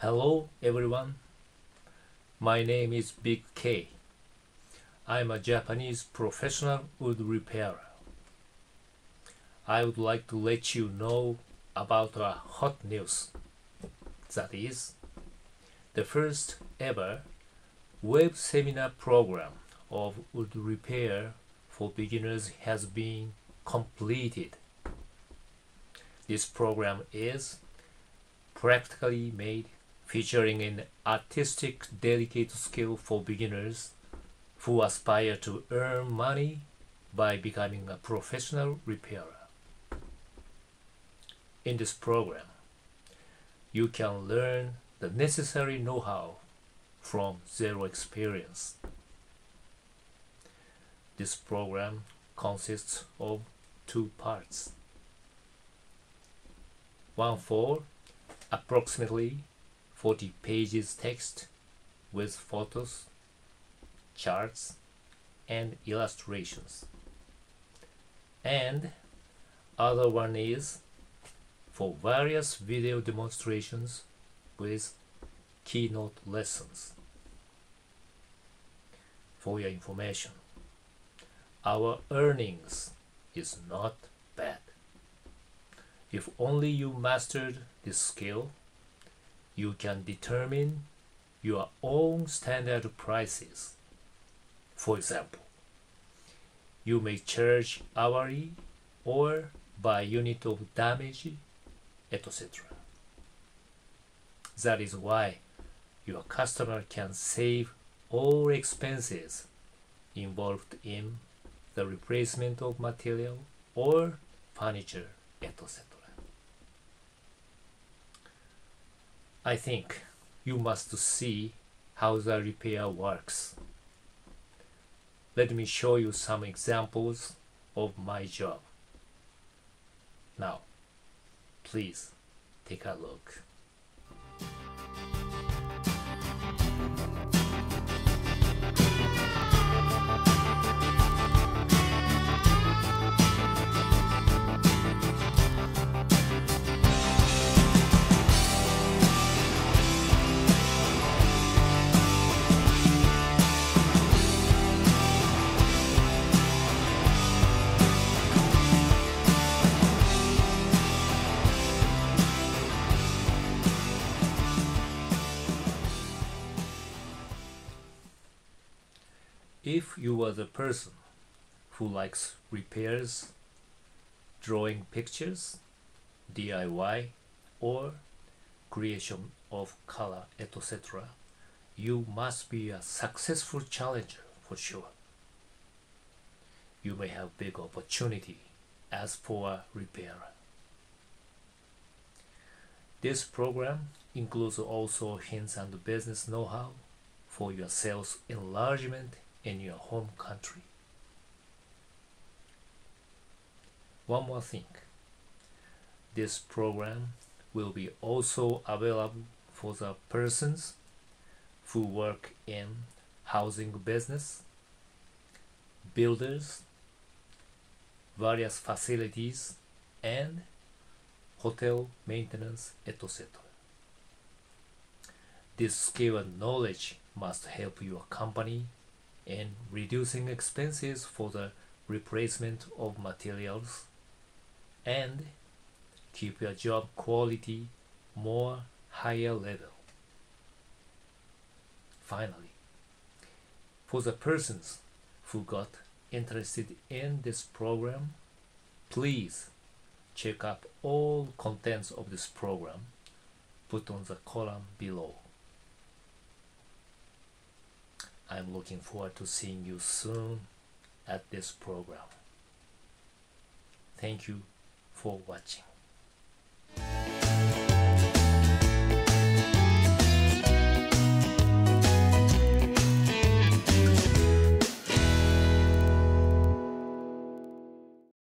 Hello everyone, my name is Big K. I'm a Japanese professional wood repairer. I would like to let you know about a hot news. That is, the first ever web seminar program of wood repair for beginners has been completed. This program is practically made, featuring an artistic, delicate skill for beginners who aspire to earn money by becoming a professional repairer. In this program, you can learn the necessary know-how from zero experience. This program consists of two parts. One for approximately 40 pages text with photos, charts, and illustrations. And other one is for various video demonstrations with keynote lessons. For your information, our earnings is not bad. If only you mastered this skill, you can determine your own standard prices. For example, you may charge hourly or by unit of damage, etc. That is why your customer can save all expenses involved in the replacement of material or furniture, etc. I think you must see how the repair works. Let me show you some examples of my job. Now, please take a look. If you are the person who likes repairs, drawing pictures, DIY, or creation of color, etc., you must be a successful challenger for sure. You may have big opportunity as for a repairer. This program includes also hints and business know-how for your sales enlargement in your home country. One more thing, this program will be also available for the persons who work in housing business, builders, various facilities, and hotel maintenance, etc. This skill and knowledge must help your company in reducing expenses for the replacement of materials and keep your job quality more higher level. Finally, for the persons who got interested in this program, please check out all contents of this program put on the column below. I'm looking forward to seeing you soon at this program. Thank you for watching.